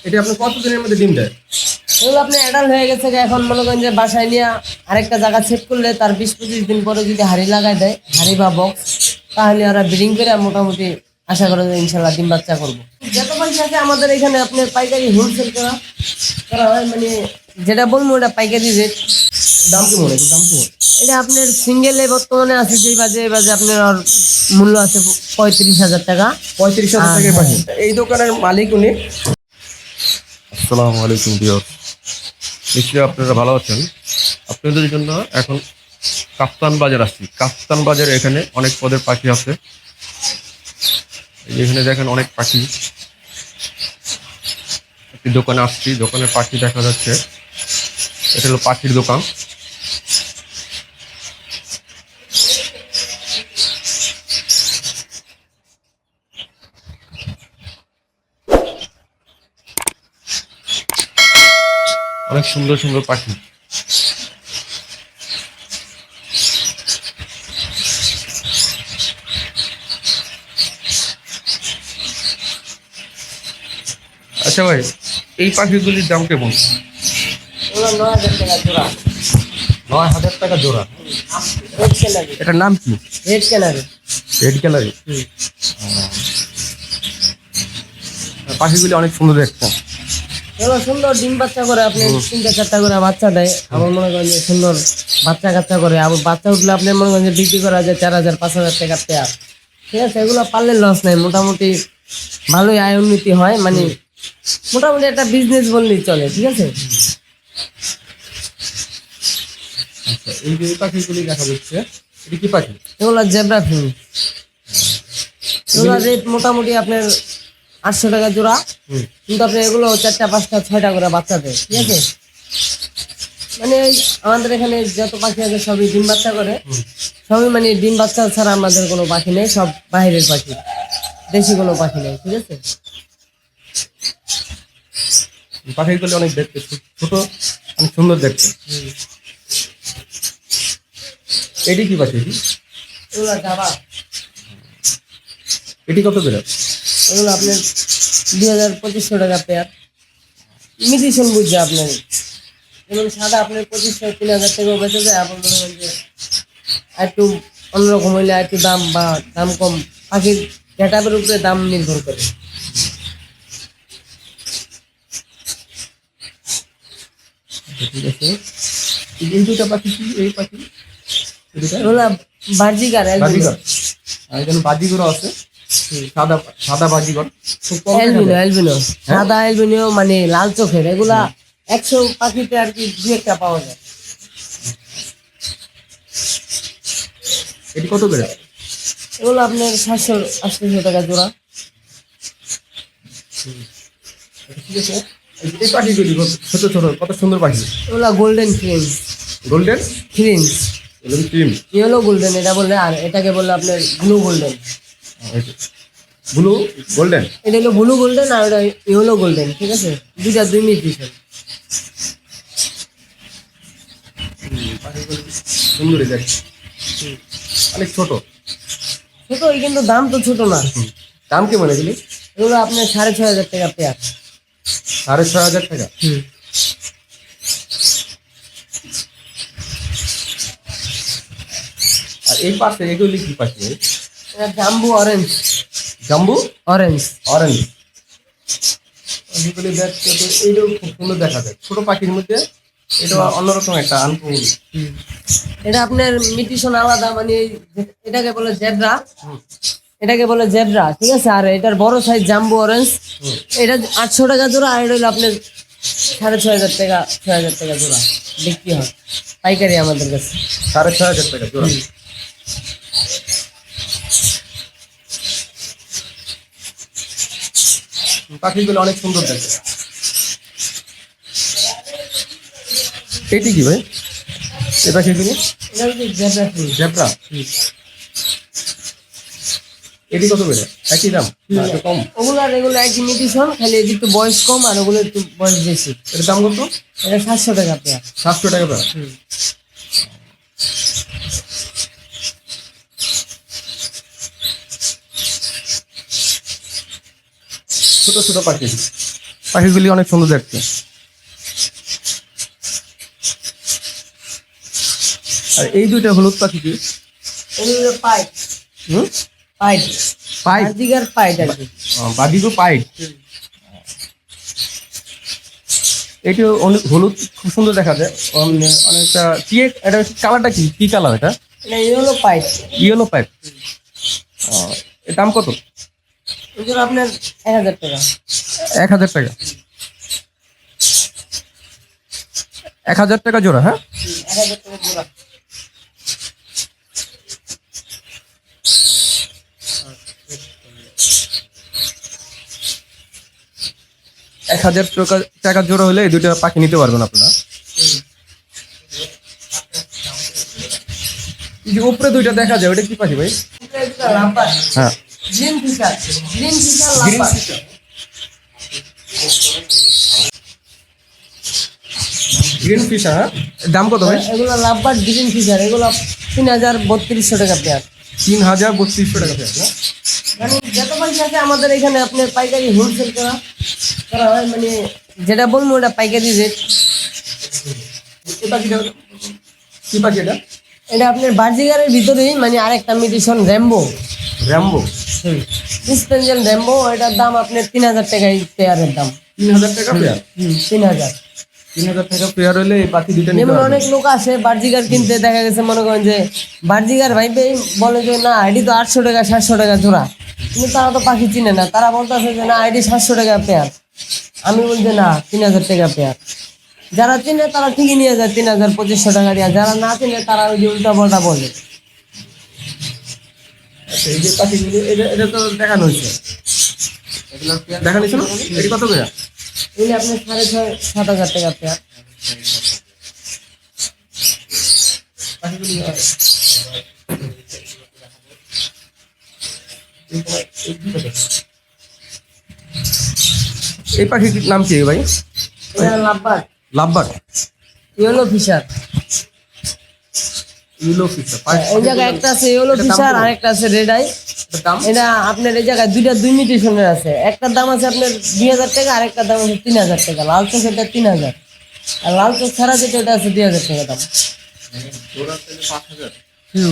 এটা আপনি কতদিনের মধ্যে ডিম দেয়? এগুলো আপনি অ্যাডাল্ট হয়ে গেছে, এখন মনে করেন যে বাসায় নিয়ে আরেকটা জায়গা সেট করলে তার 20-25 দিন পরে যদি হাড়ি লাগাই দেয়, হাড়ি বা বক্স, তাহলে ওরা ব্রিডিং করে মোটামুটি আশা করা যায় ইনশাল্লাহ ডিম বাচ্চা করবো। যত পয়সা আছে আমাদের এখানে আপনার পাইকারি হোলসেল করা করা হয়, মানে যেটা বলবো ওটা পাইকারি রেট। দাম কেমন? একটু দাম কেমন? এটা আপনার সিঙ্গেলে বর্তমানে আছে যে বাজে আপনার ওর মূল্য আছে 35,000 টাকা। 35,000 টাকায় পাখি। এই দোকানের মালিক উনি। আসসালামু আলাইকুম ভিউয়ার, নিশ্চয়ই আপনারা ভালো আছেন। আপনাদের জন্য এখন কাপ্তান বাজার আসছি। কাপ্তান বাজারে এখানে অনেক পদের পাখি আছে। এখানে দেখেন অনেক পাখি। একটি দোকানে আসছি, দোকানে পাখি দেখা যাচ্ছে। এটা হলো পাখির দোকান। অনেক সুন্দর সুন্দর পাখি। আচ্ছা ভাই, এই পাখিগুলির দাম কেমন? ওগুলো 9,000 টাকা জোড়া। 9,000 টাকা জোড়া। Red canary. এটার নাম কি? Red canary. রেড কালারি। পাখিগুলি অনেক সুন্দর দেখতে। এগুলো সুন্দর ডিম বাচ্চা করে, আপনি 3-4টা করে বাচ্চা দেয়। আমার মনে করেন যে সুন্দর বাচ্চা কাচ্চা করে, আবার বাচ্চা উঠলে আপনি মনে করেন যে বিক্রি করা যায় 4,000-5,000 টাকা পেয়ার। ঠিক আছে, এগুলো পারলে লস নাই, মোটামুটি ভালোই আয় উন্নতি হয়, মানে মোটামুটি একটা বিজনেস বললেই চলে। ঠিক আছে। আচ্ছা, এই যে পাখিগুলি দেখা যাচ্ছে, এটা কি পাখি? এগুলো জেব্রা ফিং। এগুলো রেট মোটামুটি আপনার 800 টাকা জোড়া, কিন্তু আপনি এগুলো 4টা 5টা 6টা করে বাচ্চা দেয়। ঠিক আছে, মানে আমাদের এখানে যত পাখি আছে সবই ডিম বাচ্চা করে, সবই মানে ডিম বাচ্চা ছাড়া আমাদের কোনো পাখি নেই, সব বাইরের পাখি, দেশি কোনো পাখি নেই। ঠিক আছে। পাখিগুলি অনেক দেখতে ছোট, অনেক সুন্দর দেখতে। এটি কি পাখি? এগুলো ডাবা। এটি কত করে? এগুলো আপনার 2,000-2,500 টাকা পেয়ার। ইমিটেশন বুঝছে আপনার, যেমন সাদা আপনার 2,500-3,000 টাকাও বেঁচে যায়। আপনার মনে করেন যে একটু অন্যরকম হইলে একটু দাম বা দাম কম, পাখির গেটাপের উপরে দাম নির্ভর করে। ঠিক আছে। এই দুটা পাখি কি? এই পাখি এগুলা বাজিগার, বাজিগর। আর এখানে বাজিগরও আছে, সাদা সাদা বাজিগর। খুব কম দেখা অ্যালবিনো, যায়। অ্যালবিনো, সাদা অ্যালবিনো মানে লাল চোখের। এগুলা 100 পাখিতে আর কি 2-1টা পাওয়া যায়। এটি কত করে? এগুলো আপনার 700-800 টাকা জোড়া। ঠিক আছে। এই পাখিগুলি ছোট ছোট কত সুন্দর পাখি। এগুলা golden finches. Golden finches, cream. Yellow golden এটা বললে, আর এটাকে বললে আপনার ব্লু গোল্ডেন। Blue golden. এটা হলো ব্লু গোল্ডেন আর এটা ইয়েলো গোল্ডেন। ঠিক আছে, দুইটা 2 মিউটেশন। পাখিগুলি সুন্দরই দেখতে, অনেক ছোট। ছোট কিন্তু দাম তো ছোট না। দাম কেমন এগুলি? এগুলো আপনার 6,500 টাকা পেয়ার। 6,500 টাকা। আর এই পাশে এগুলি কি পাখি? এটা জাম্বু অরেঞ্জ। জাম্বু অরেঞ্জ। অরেঞ্জ। পাখিগুলি দেখতে তো এইটাও খুব সুন্দর দেখা যায়, ছোট পাখির মধ্যে এটা অন্যরকম একটা আনকমন। এটা আপনার মিউটেশন আলাদা, মানে এটাকে বলে জেব্রা, এটাকে বলে জেব্রা। ঠিক আছে, আর এটার বড় সাইজ জাম্বু অরেঞ্জ। এটা 800 টাকা জোড়া, আর এটা হলো আপনার 6,500 টাকা, 6,000 টাকা জোড়া বিক্রি হয় পাইকারি আমাদের কাছে। 6,500 টাকা জোড়া। পাখিগুলো অনেক সুন্দর দেখতে। এটি কি ভাই? এই পাখিগুলি এটা হচ্ছে জেব্রা ফিশ। জেব্রা। এটি কত করে? একই দাম না একটু কম? ওগুলার এগুলো একই মিউটেশন, খালি এদিকে একটু বয়স কম আর ওগুলো একটু বয়স বেশি। এটার দাম কত? এটা 700 টাকা পেয়ার। 700 টাকা পেয়ার। ছোট ছোট পাখি। পাখিগুলি অনেক সুন্দর দেখতে। আর এই দুইটা হলুদ পাখি কি? এগুলো পাইট। হুম, পাইট পাইট। বাজিগার পাইট আর কি। বাজিগো পাইট। এটি অনেক হলুদ, খুব সুন্দর দেখা যায়। অনেকটা কি, এটা কালারটা কি, কি কালার এটা? এটা ইয়েলো পাইট। Yellow pint. এর দাম কত? এগুলো আপনার 1000 টাকা। 1000 টাকা। 1000 টাকা জোড়া। হ্যাঁ, 1000 টাকা জোড়া। 1000 টাকা জোড়া হলে এই দুইটা পাখি নিতে পারবেন আপনারা। এই যে উপরে দুইটা দেখা যায়, ওটা কি পাখি ভাই? এটা লাম্বার। হ্যাঁ, green fisher. Green fisher green lumber. Fisher. Green fisher. হ্যাঁ, এর দাম কত ভাই? এগুলো লাম্বার গ্রিন ফিশার। এগুলো 3300 টাকা পেয়ার। 3300 টাকা পেয়ার না? মানে যত পাখি আছে আমাদের এখানে আপনার পাইকারি হোলসেল করা হয়, মানে যেটা বলবো ওটা পাইকারি রেট। এই পাখিটা কি পাখি এটা? এটা আপনার বাজিগারের ভিতরেই মানে আরেকটা মিউটেশন র্যাম্বো। র্যাম্বো। স্পেঞ্জেল র্যাম্বো, এটার দাম আপনার 3000 টাকা এই পেয়ারের দাম। 3000 টাকা পেয়ার। 3000। 3000 টাকা পেয়ার হলে এই পাখি দুইটা নিতে যেমন পারবেন। অনেক লোক আসে বার্জিগার কিনতে, দেখা গেছে মনে করেন যে বার্জিগার ভাইবে বলে যে না এটি তো 800 টাকা 700 টাকা জোড়া, কিন্তু তারা তো পাখি চিনে না। তারা বলতেছে যে না এটি 700 টাকা পেয়ার। আমি বলছি না 3000 টাকা পেয়ার। যারা চিনে তারা ঠিকই নিয়ে যায় 3000 2500 টাকা দিয়ে। যারা না চিনে তারা ওই যে উল্টা পাল্টা বলে। আচ্ছা, এই যে পাখিগুলি, এটা তো দেখানো হয়েছে, দেখানো হয়েছে না? এটি কত করে? এগুলি আপনি 6500 টাকা পেয়ার। পাখিগুলি এই পাখির নাম কি ভাই? এটা lovebird lovebird. Yellow fisher. Yellow fisher. এই জায়গায় একটা আছে ইয়েলো ফিশার আর একটা আছে রেড আই। দাম? এটা আপনার এই জায়গায় দুই মিউটেশনের আছে। একটার দাম আছে আপনার 2000 টাকা, আর একটার দাম আছে 3000 টাকা। লাল চোখ এটা 3000, আর লাল চোখ ছাড়া যেটা এটা আছে 2000 টাকা দাম।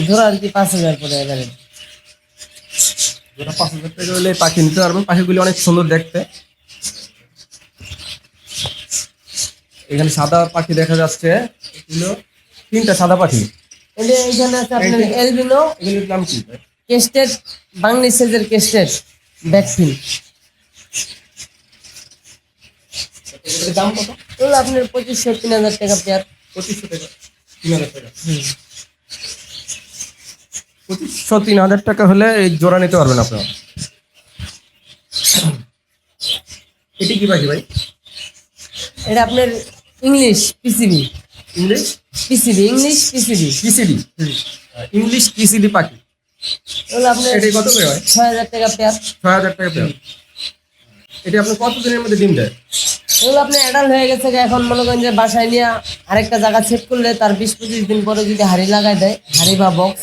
ধরো আর কি 5000 পরে এবারে। যেটা 5000 টাকা হলে পাখি নিতে পারবেন। পাখিগুলি অনেক সুন্দর দেখতে। এখানে সাদা পাখি দেখা যাচ্ছে, এগুলো 3টা সাদা পাখি। এটা এইখানে আছে আপনার এলবিনো এগুলোর নাম কি? কেস্টেড, বাংলাদেশ সাইজের কেস্টেড ব্যাকফিল। এটার দাম কত? এগুলো আপনার 2500 3000 টাকা পেয়ার। 2500 টাকা। 3000 টাকা। 2500 3000 টাকা হলে এই জোড়া নিতে পারবেন আপনারা। এটি কি পাখি ভাই? এটা আপনার English PCB. English English PCB. PCD. English PCD পাখি। এগুলো আপনার এটি কত করে হয়? 6000 টাকা পেয়ার। 6000 টাকা পেয়ার। এটি আপনি কত দিনের মধ্যে ডিম দেয়? এগুলো আপনি অ্যাডাল্ট হয়ে গেছে, এখন মনে করেন যে বাসায় নিয়ে আরেকটা জায়গা সেট করলে তার 20-25 দিন পরে যদি হাড়ি লাগাই দেয়, হাড়ি বা বক্স,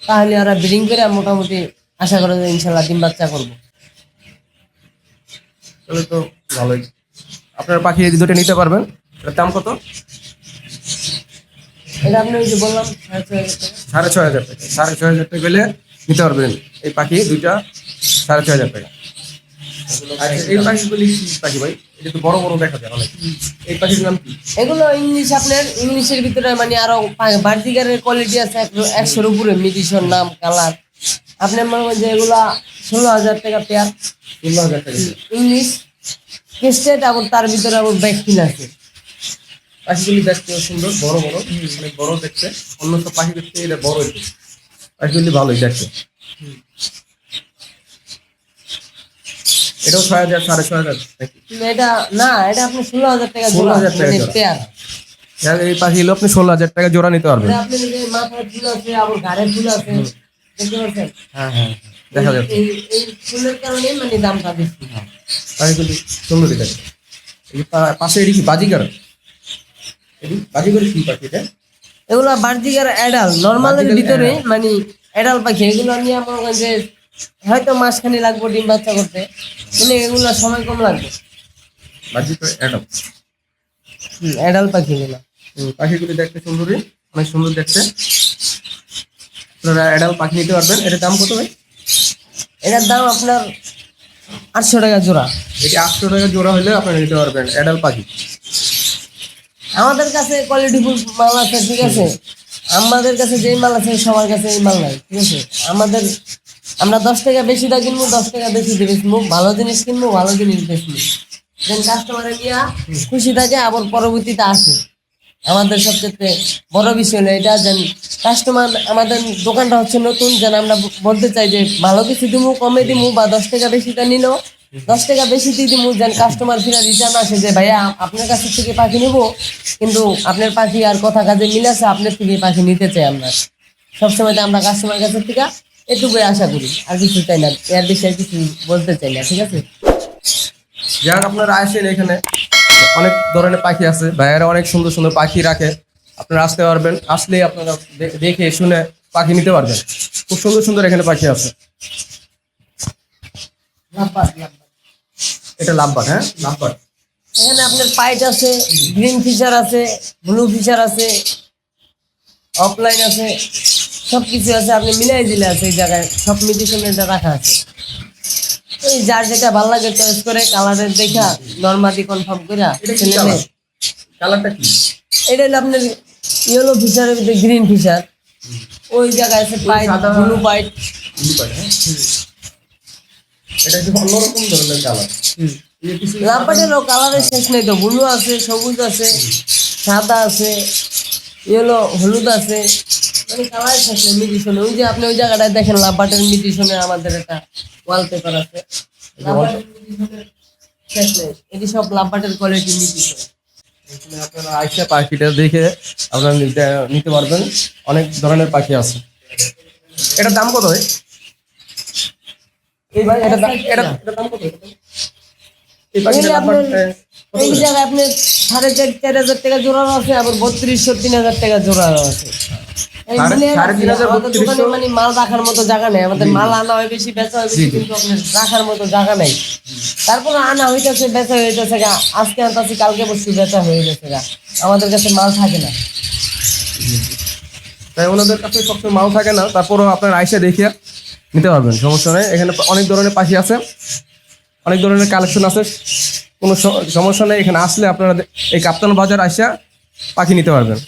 তাহলে ওরা ব্রিডিং করে মোটামুটি আশা করা যায় ইনশাল্লাহ ডিম বাচ্চা করবো। তাহলে তো ভালোই। আপনার পাখি এই দুটো নিতে পারবেন। এটার দাম কত? এটা আপনি ওই যে বললাম 6500 টাকা। 6500 টাকা। 6500 টাকা হলে নিতে পারবেন এই পাখি দুইটা। 6500 টাকা। আচ্ছা, এই পাখিগুলি কি পাখি ভাই? এটা তো বড় বড় দেখা যায় অনেক। এই পাখির নাম কি? এগুলো ইংলিশ, আপনার ইংলিশের ভিতরে মানে আরো বার্জিগারের কোয়ালিটি আছে 100-এর উপরে, মিডিশন নাম কালার। আপনার মনে করেন যে এগুলা 16000 টাকা পেয়ার 16000 টাকা। ইংলিশ কেস্টেড, আবার তার ভিতরে আবার ব্যাকফিল আছে। পাখিগুলি দেখতে সুন্দর, বড় বড়, অনেক বড় দেখতে। অন্য সব পাখি দেখতে এটা বড় একটু। পাখিগুলি ভালোই দেখতে। এটাও 6000 6500 নাকি? কিন্তু এটা না, এটা আপনি 16000 টাকা জোড়া 16000 টাকা মানে জোড়া। পেয়ার। আর এই পাখি হলো আপনি 16000 টাকা জোড়া নিতে পারবেন। এটা আপনি যে মাথায় ফুল আছে, আবার ঘাড়ে ফুল আছে, দেখতে পাচ্ছেন? হ্যাঁ হ্যাঁ, দেখা যাচ্ছে। এই ফুলের কারণে মানে দামটা বেশি। পাখিগুলি সুন্দরই দেখতে। এই যে পাশে এটি কি বাজিগার? এটি বাজিগার কি পাখি এটা? এগুলা বার্জিগার অ্যাডাল নর্মালের বার্জিগার ভিতরে adult। মানে অ্যাডাল পাখি। এগুলো নিয়ে মনে করেন যে হয়তো মাসখানি লাগবে ডিম বাচ্চা করতে, মানে এগুলো সময় কম লাগবে। বাজি তো অ্যাডাল। অ্যাডাল পাখিগুলো। পাখিগুলি দেখতে সুন্দরী, অনেক সুন্দর দেখতে। আপনারা অ্যাডাল পাখি নিতে পারবেন। এটার দাম কত ভাই? এটার দাম আপনার 800 টাকা জোড়া। এটি 800 টাকা জোড়া হলে আপনারা নিতে পারবেন অ্যাডাল পাখি। আমাদের কাছে কোয়ালিটিফুল মাল আছে, ঠিক আছে। আমাদের কাছে যেই মাল আছে সবার কাছে এই মাল নাই, ঠিক আছে। আমরা 10 টাকা বেশি দা কিনবো, 10 টাকা বেশি দিয়ে বেচবো, ভালো জিনিস কিনবো, ভালো জিনিস বেচবো, যেন কাস্টমারের নিয়ে খুশি থাকে, আবার পরবর্তীতে আসে। আমাদের সবচেয়ে বড় বিষয় হলো এটা, যেন কাস্টমার, আমাদের দোকানটা হচ্ছে নতুন, যেন আমরা বলতে চাই যে ভালো কিছু দিমু, কমে দিমু, বা 10 টাকা বেশিটা নিল 10 টাকা বেশি দিয়ে দিমু, যেন কাস্টমার ফিরে রিটার্ন আসে যে ভাইয়া আপনার কাছ থেকে পাখি নিব, কিন্তু আপনার পাখি আর কথা কাজে মিল আছে, আপনার থেকে পাখি নিতে চাই। আমরা সবসময় আমরা কাস্টমার কাছের থেকে এটুকুই আশা করি, আর কিছু চাই না, এর বেশি আর কিছু বলতে চাই না, ঠিক আছে। যারা আপনারা আসেন, এখানে অনেক ধরনের পাখি আছে, ভাইয়ারা অনেক সুন্দর সুন্দর পাখি রাখে। আপনারা আসতে পারবেন, আসলেই আপনারা দেখে শুনে পাখি নিতে পারবেন। খুব সুন্দর সুন্দর এখানে পাখি আছে। এটা লাভবার্ড, হ্যাঁ লাভবার্ড। এখানে আপনার পাইট আছে, গ্রিন ফিশার আছে, ব্লু ফিশার আছে, অফলাইন আছে, সব কিছু আছে। আপনি মিলাই দিলে আছে এই জায়গায়, সব মিউজিশিয়ানের রাখা আছে। ওই যার যেটা ভালো লাগে চয়েস করে কালারের দেখা নর্মালি কনফার্ম করে এটা কি কালার? কালারটা কি? এটা হলো আপনার ইয়েলো ফিশারের ভিতরে গ্রিন ফিশার। ওই জায়গায় আছে পাইট, সাদা- ব্লু পাইট। ব্লু পাইট, হ্যাঁ। এটা একটু অন্যরকম ধরনের কালার। লাম্পাটেরও কালারের শেষ নেই তো, ব্লু আছে, সবুজ আছে, সাদা আছে, ইয়েলো, হলুদ আছে, মানে কালার শেষ নেই মিউজিশনে। ওই যে আপনি ওই জায়গাটায় দেখেন লাম্পাটের মিউজিশনে আমাদের একটা ওয়ালপেপার আছে, লাম্পাটের মিউজিশনের শেষ নেই। এটি সব লাম্পাটের কোয়ালিটি মিউজিশন। এখানে আপনারা আইসা পাখিটা দেখে আপনারা নিতে পারবেন। অনেক ধরনের পাখি আছে। এটার দাম কত হয়? এই ভাই এটার দাম কত? এই পাখিটার দাম আপনার কত এই করে? জায়গায় আপনার 4,500-4,000 টাকা জোড়ানো আছে, আবার 3200-3000 টাকা জোড়ানো আছে। এই সাড়ে- মিলিয়ে সাড়ে তিন হাজার, আমাদের দোকানে 3200 মানে মাল রাখার মতো জায়গা নেই। আমাদের মাল আনা হয় বেশি, বেচা হয় বেশি, কিন্তু আপনার রাখার মতো জায়গা নেই। তারপরে আনা হইতেছে, বেচা হইতেছে গা, আজকে আনতাছি কালকে বসছি, বেচা হয়ে গেছে গা, আমাদের কাছে মাল থাকে না। তাই ওনাদের কাছে সবসময় মাল থাকে না, তারপরও আপনার আইসা দেখে নিতে পারবেন, সমস্যা নেই। এখানে অনেক ধরনের পাখি আছে, অনেক ধরনের কালেকশন আছে, কোনো সমস্যা নেই। এখানে আসলে আপনারা এই কাপ্তান বাজার আইসা পাখি নিতে পারবেন।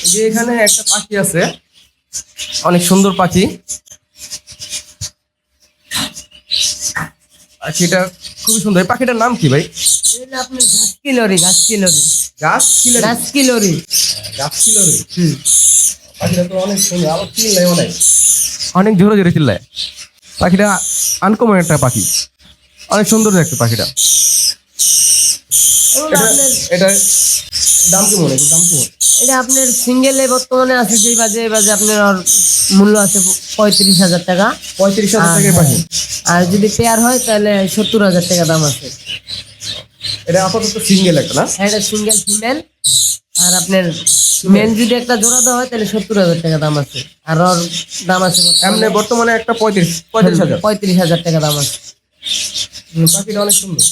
এই যে এখানে একটা পাখি আছে, অনেক সুন্দর পাখি। পাখিটা খুবই সুন্দর। এই পাখিটার নাম কি ভাই? এটা আপনার ঘাসকিলরি, ঘাসকিলরি, গাছ কিলে, ঘাসকিলরি। গাছ ছিল রে। পাখিটা তো অনেক সুন্দর, আবার চিল্লায় অনেক, অনেক জোরে জোরে চিল্লায়। পাখিটা আনকমন একটা পাখি, অনেক সুন্দর দেখতে পাখিটা। এগুলো এটা আপনার এটা দাম কেমন? এটার দাম কেমন? এটা আপনার সিঙ্গেলে বর্তমানে আছে যেই বাজে, এই বাজে আপনার ওর মূল্য আছে 35,000 টাকা। 35,000 টাকার পাখি। আর যদি পেয়ার হয় তাহলে 70,000 টাকা দাম আছে। এটা আপাতত সিঙ্গেল একটা না? হ্যাঁ, এটা সিঙ্গেল ফিমেল। আর আপনার মেল যদি একটা জোড়া দেওয়া হয় তাহলে 70,000 টাকা দাম আছে। আর ওর দাম আছে এমনি বর্তমানে একটা 35,000। 35,000 টাকা দাম আছে। পাখিটা অনেক সুন্দর।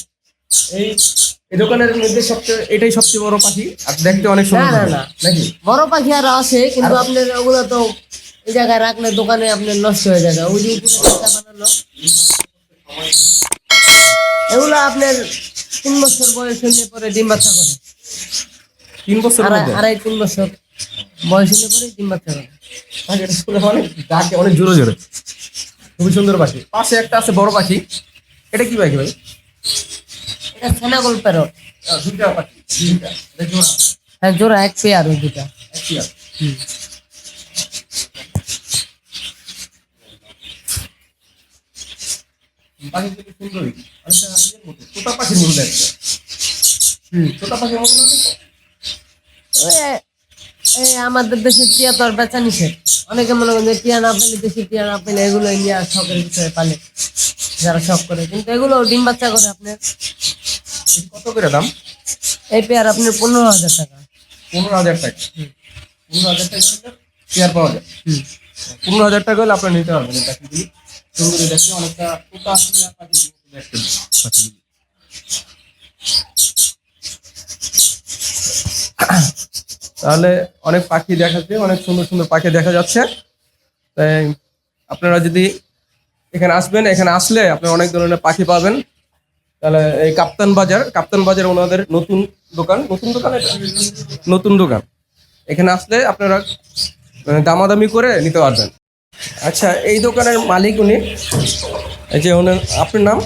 এই এই দোকানের মধ্যে সবচেয়ে এটাই সবচেয়ে বড় পাখি, আর দেখতে অনেক না সুন্দর না পাখি। না, নাকি? বড় পাখি আরো আছে, কিন্তু আপনার ওগুলো তো এই জায়গায় রাখলে দোকানে আপনার নষ্ট হয়ে যাবে। ওই যে উপরে একটা বানানো, এগুলো আপনার 3 বছর বয়স হলে পরে ডিম বাচ্চা করে। 3 বছরের মধ্যে? 2.5-3 বছর বয়স হলে পরে ডিম বাচ্চা করে। পাখিটা শুনে অনেক ডাকে, অনেক জোরে জোরে। খুবই সুন্দর পাখি। পাশে একটা আছে বড় পাখি। এটা কি পাখি ভাই? এটা সেনাগোল প্যারট। দুইটা পাখি, দুইটা। এটা জোড়া? হ্যাঁ, জোড়া, এক পেয়ার ওই দুটা। একই আছে। পাখি কিন্তু সুন্দরই। অনেকটা ইয়ের মতো, তোতা পাখির মতো দেখতে। তোতা পাখির মতো না দেখতে? ওই এই আমাদের দেশে টিয়া তো আর বেচা নিষেধ। অনেকে মনে করেন যে টিয়া না পেলে, দেশে টিয়া না পেলে এগুলো নিয়ে আর শখের বিষয়ে পালে, যারা শখ করে, কিন্তু এগুলো ডিম বাচ্চা করে। আপনার এটা কত করে দাম? এই পেয়ার আপনার 15,000 টাকা। 15,000 টাকা। 15,000 টাকা হলে পেয়ার পাওয়া যায়। 15,000 টাকা হলে আপনার নিতে পারবেন এই পাখিগুলি। সুন্দরী দেখতে, অনেকটা তোতা টিয়া পাখির মতো তাহলে অনেক পাখি দেখাচ্ছে, অনেক সুন্দর সুন্দর পাখি দেখা যাচ্ছে। তাই আপনারা যদি এখানে আসবেন, এখানে আসলে আপনারা অনেক ধরনের পাখি পাবেন। তাহলে এই কাপ্তান বাজার ওনাদের নতুন দোকান, নতুন দোকান। এখানে আসলে আপনারা দামাদামি করে নিতে পারবেন। আচ্ছা, এই দোকানের মালিক উনি, এই যে ওনার, আপনার নাম?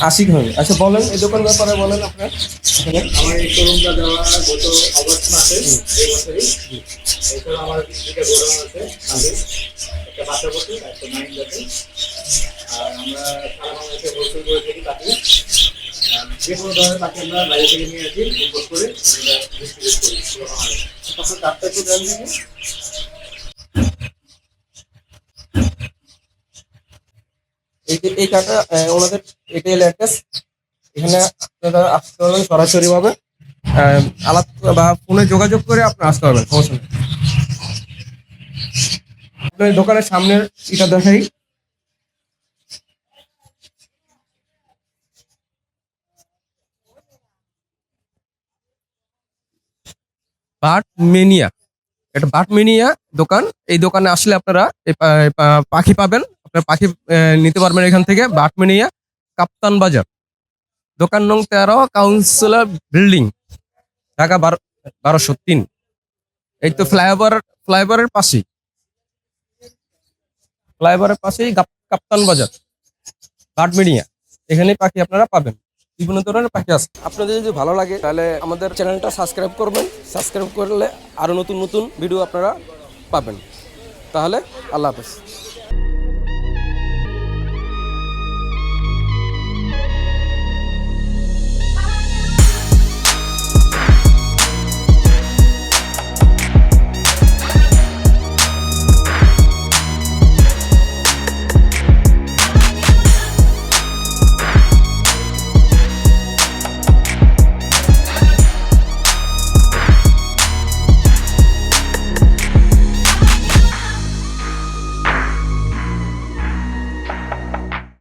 আশিক ভাই। আচ্ছা বলেন, এই দোকান ব্যাপারে বলেন আপনার। আমার এই শোরুমটা দেওয়া গত অগস্ট মাসে এই বছরই। এছাড়া আমার দুটো গোডাউন আছে, আগে একটা বাচ্চা বছর একটা 9 বছর। আর আমরা সারা বাংলাদেশে হোলসেল করে থাকি পাখি। যে কোনো ধরনের পাখি আমরা বাইরে থেকে নিয়ে আসি, ইম্পোর্ট করে আমরা ডিস্ট্রিবিউট করি পুরো বাংলাদেশে। আপনার কার্ডটা একটু দেন দেখি। এই কার্ডটা ওনাদের এটাই অ্যাড্রেস। এখানে আপনারা আসতে পারবেন সরাসরি ভাবে, আলাপ বা ফোনে যোগাযোগ করে আপনারা আসতে পারবেন, সমস্যা নেই। আপনার দোকানের সামনের এটা দেখাই। বার্ড মেনিয়া, এটা বার্ড মেনিয়া দোকান। এই দোকানে আসলে আপনারা এই পাখি পাবেন, আপনারা পাখি নিতে পারবেন এখান থেকে। বার্ড মেনিয়া, কাপ্তান বাজার, দোকান নং 13, কাউন্সিলর বিল্ডিং, ঢাকা 1203। এই তো ফ্লাইওভারের পাশেই, কাপ্তান বাজার, বার্ড মেনিয়া। এখানে পাখি আপনারা পাবেন, বিভিন্ন ধরনের পাখি আছে। আপনাদের যদি ভালো লাগে তাহলে আমাদের চ্যানেলটা সাবস্ক্রাইব করবেন। সাবস্ক্রাইব করলে আরো নতুন নতুন ভিডিও আপনারা পাবেন। তাহলে আল্লাহ হাফেজ।